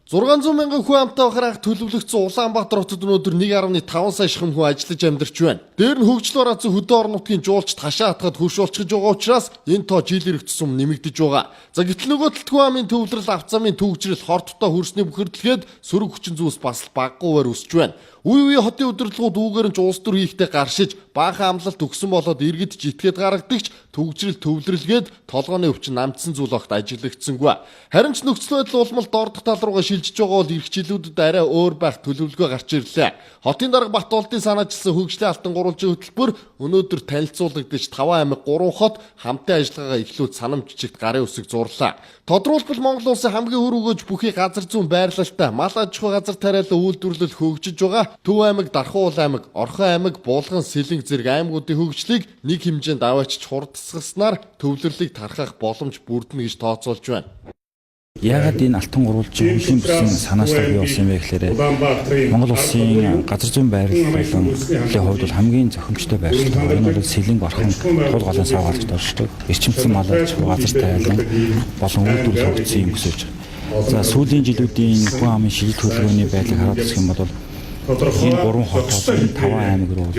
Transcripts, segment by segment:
600 мянган хүн амтай байхаар төлөвлөгдсөн Улаанбаатар хотод өнөөдөр 1.5 сая ширхэг хүн ажиллаж амьдарч байна. Дээр нь хөгжил бараацсан хөдөө орон нутгийн жуулчд хашаа хатгад хөрш болчихж байгаа учраас энэ тоо жил ирэх тусам нэмэгдэж байгаа. За гэтэл нөгөө талд хүн амын төвлөрөл авц замын төвөгжрөл хорттой хөрсний бохирдлгээд сөрөг хүчин зүйлс бас баггүйгээр өсөж байна. Үе хотын удирдлагууд үүгээр нь улс төр хийхтэй гаршиж баахан амлалт өгсөн болоод иргэд ч итгээд гаргадагч төвөгжрөл төвлөрлгээд толгойн өвчин намдсан зүйл огт ажиглагдсангүй. Харин ч нөхцөл байдал улмал дордох тал руугаа шилжиж байгаа бол ирэх жилүүдэд арай өөр байх төлөвлөгөө гарч ирлээ. Хотын дарга Бат олдын санаачилсан хөгжлийн алтан гурвалжийн хөтөлбөр өнөөдөр танилцуулагдаж 5 аймаг 3 хот хамтын ажиллагаагаа эхлүүлж санамж жижигт гарын үсэг зурлаа. Тодорхойлбол Монгол улсын хамгийн өр өгөөж бүхий газар зүүн байрлалтай мал аж ахуй газар тариалан үйлдвэрлэл хөгжиж байгаа Төв аймаг, Дархан уул аймаг, Орхон аймаг, Булган, Сэлэнг зэрэг аймагуудын хөгжлийг нэг хэмжээнд аваачиж хурдсгаснаар төвлөрлийг тархах боломж бүрдэнэ гэж тооцоолж байна. Яагаад энэ алтан гурвалжийн хөгжлийн бүсийн санаачлал бий болсон юм бэ гэхээр Монгол улсын газар зүйн байрлалын хувьд бол хамгийн зохимжтой байрлал. Энэ бол Сэлэнг, Орхон, Тул голын савгаалж доршдог. Эрчимсэн мал аж ахуй газар тариалан болон үйлдвэрлэл хөгжсөн юм гэсэн үг. За сүүлийн жилүүдийн хүн амын шийдэл хөдөлгөөний байдлыг хараад үзэх юм бол энэ 3 хотод энэ 5 аймаг руу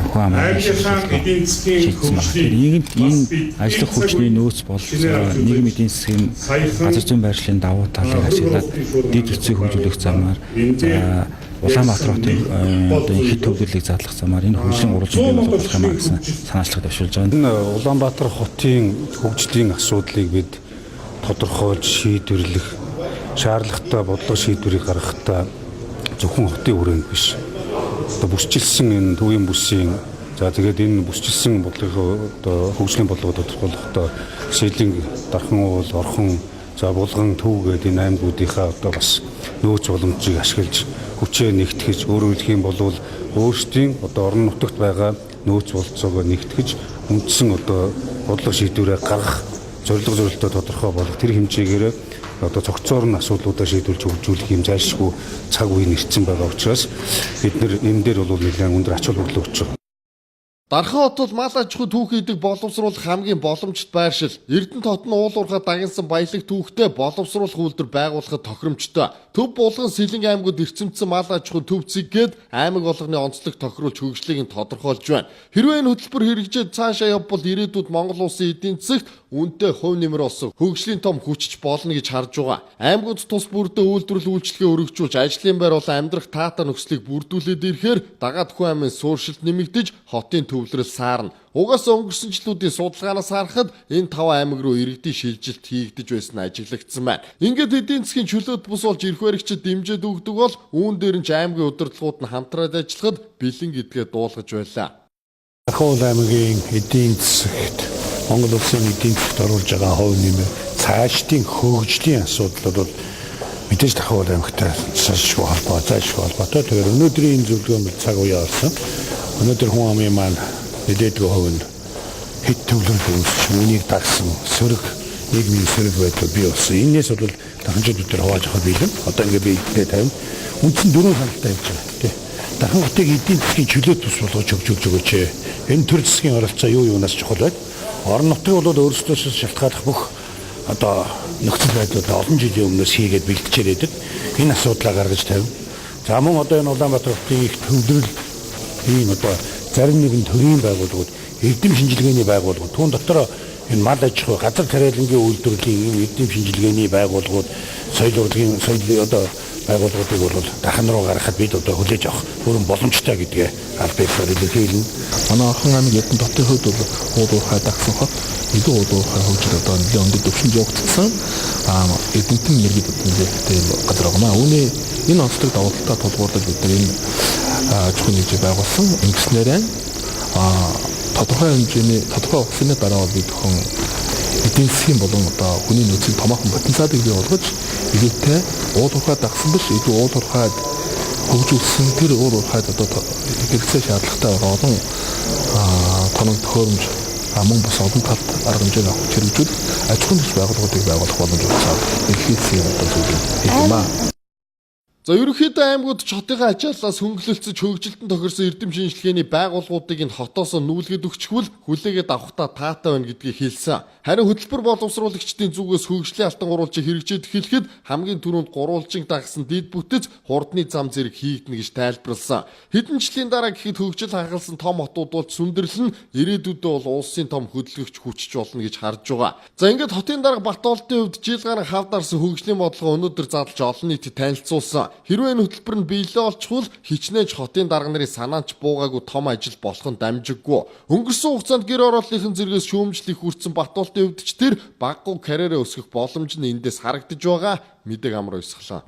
хүн амын эдийн засгийн энэ ажлах хүчний нөөц бол нийгмийн эдийн засгийн газар зүйн байрлалын давуу талыг ашиглаад дэд үтсийг хөгжүүлэх замаар Улаанбаатар хотын одоо хэд төвлөрлийг задлах замаар энэ хөгжлийн гурвалжийн бий болох юм гэсэн санаачлагыг төвшүүлж байгаа. Энэ Улаанбаатар хотын хөгжлийн асуудлыг бид тодорхойлж шийдвэрлэх шаардлагатай бодлого шийдвэрийг гаргахдаа зөвхөн хотын хүрээнд биш. Одоо бүсчилсэн энэ төвийн бүсийн за тэгээд энэ бүсчилсэн бодлогын одоо хөгжлийн бодлого тодорхойлохдоо Сэлэнг, Дархан уул, Орхон, за Булган, Төв гэдэг энэ аймагуудынхаа одоо бас нөөц боломжийг ашиглаж хүчээ нэгтгэж өөрөөр хэлэх юм бол өөрсдийн одоо орон нутагт байгаа нөөц болцоогоо нэгтгэж үндсэн одоо бодлого шийдвэрээ гаргах зорилготой тодорхой болох тэр хэмжээгээр одоо цогцоор нь асуудлуудаа шийдвэрлэж хөгжүүлэх юм зайлшгүй цаг үе нэрцэн байгаа учраас бид энэ дээр бол нэлээд өндөр ач холбогдол өгч байгаа. Дархан хот бол мал аж ахуй түүх хийдэг боловсруулах хамгийн боломжит байршил. Эрдэнэт хот нь уул уурхай дагнсан баялаг түүхтэй боловсруулах үйлдвэр байгуулахад тохиромжтой. Төв Булган, Сэлэнг аймагуд эрчимдсэн мал аж ахуй төв цэгээд аймаг болгоны онцлог тохируулж хөгжлийг нь тодорхойлж байна. Хэрвээ энэ хөтөлбөр хэрэгжээд цаашаа явбал ирээдүйд Монгол улсын эдийн засагт үнэтэй хувь нэмэр болсон хөгжлийн том хүчж болно гэж харж байгаа. Аймагуд тус бүрдээ үйлдвэрлэл үйлчлэгээ өргөжүүлж ажлын байр болон амьдрах таатай нөхцөлийг бүрдүүлээд ирэхээр дагаад хүн амын сууршилт нэмэгдэж хотын төвлөрөл саарна. Угаасаа өнгөрсөн жилүүдийн судалгаанаас харахад энэ 5 аймаг руу иргэдийн шилжилт хийгдэж байсан нь ажиглагдсан байна. Ингээд эдийн засгийн чөлөөт бус болж ирэх баригчид дэмжиж өгдөг бол үүн дээр нь аймгийн удирдлагууд нь хамтраад ажиллахад бэлэн гэдгээ дуулгаж байлаа. Дархан уул аймгийн эдийн засагт Монгол улсын эдийн засагт оруулж байгаа хувь нэмэр цаашдын хөгжлийн асуудал бол мэдээж Дархан уул аймагтай зайлшгүй холбоотой. Тэгэхээр өнөөдрийн энэ зөвлөгөө цаг үе орсон. Өнөөдөр хүн амын маань мэдээдгүй хувь нь хэд төвлөрөл үүсч үнийг дагсан сөрөг нийгмийн сөрөг байдал бий болсон. Энээс бол дахинчид өдөр хувааж авах бэлэн. Одоо ингээд би эдгээр тавина. Үндсэн 4 хангалттай явж байгаа тийм. Дархан хотыг эдийн засгийн чөлөөт бус болгож хөгжүүлж өгөөч. Энэ төр засгийн оролцоо юунаас чухал байна? Орон нутгийг бол өөрсдөөс шалтгааллах бүх одоо нөхцөл байдлуудаа олон жилийн өмнөөс хийгээд бэлтжээр байдаг. Энэ асуудлаа гаргаж тавина. За мөн одоо энэ Улаанбаатар хотын их төвлөрөл ийм одоо зарим нэгэн төрийн байгууллагууд, эрдэм шинжилгээний байгууллагууд, түүн дотор энэ мал аж ахуй, газар тариалангийн үйлдвэрлэлийн эрдэм шинжилгээний байгууллагууд, соёл урлагийн одоо байгууллагуудыг бол дахин руу гаргахад бид одоо хүлээж авах бүрэн боломжтой гэдгээ аль биесээр илэрхийлнэ. Манай Орхон аймгийн Эрдэнэт хотын хувьд бол уул уурхай дагсан хот, илүү уул уурхай хөгжил одоо нэлээд өндөр дэвшинж явагдсан. Эрдэнэтийн иргэд нэлээдтэй газар байна. Үүний энэ онцлог давуу талаа тулгуурлаж бид энэ чухал нэгж байгуулсан. Ингэснээр тодорхой хэмжээний тодорхой хугацааны дараа бид хэн эдийн засгийн болон одоо хүний нөөцийн томоохон потенциалыг бий болгож илүүтэй уул уурхай дагсан биш илүү уул уурхайд хөгжүүлсэн тэр уул уурхайд одоо хэрэгцээ шаардлагатай олон тоног төхөөрөмж мөн бас олон талд арга хэмжээний авах хэрэгжүүл аж ахуйн төс байгууллагуудыг байгуулах боломж олгоод илэрхийлсэн одоо зүйл юм аа. За ерөнхийдөө аймагуд хотынхаа ачааллаас хөнгөлөлцөж хөгжилтөнд тохирсон эрдэм шинжилгээний байгууллагуудыг энэ хотоос нүүлгээд өгчихвөл хүлээгээд авахтаа таатай байна гэдгийг хэлсэн. Харин хөтөлбөр боловсруулагчдын зүгээс хөгжлийн алтан гурвалжийг хэрэгжиж эхлэхэд хамгийн түрүүнд гурвалжин дагсан дид бүтэц хурдны зам зэрэг хийгдэнэ гэж тайлбарласан. Хэдэн жилийн дараа гэхэд хөгжил хангалсан том хотууд бол сүндэрлэн ирээдүйдээ бол улсын том хөдөлгөгч хүчж болно гэж харж байгаа. За ингээд хотын дарга Бат-Олдын хувьд жил гарan хавд арсан хөгжлийн бодлого өнөөдөр задлж олон нийтэд танилцуулсан. Хэрвээ энэ хөтөлбөр нь биелээ олчвол хичнээн хотын дарга нарын санаанч буугаагүй том ажил болох нь дамжиггүй. Өнгөрсөн хугацаанд гэр орооллынхын зэрэгс шүүмжлэх хүрсэн Бат-Олдын хувьд ч тэр баггүй карьераа өсгөх боломж нь эндээс харагдаж байгаа. Мэдэг амар уйсгалаа.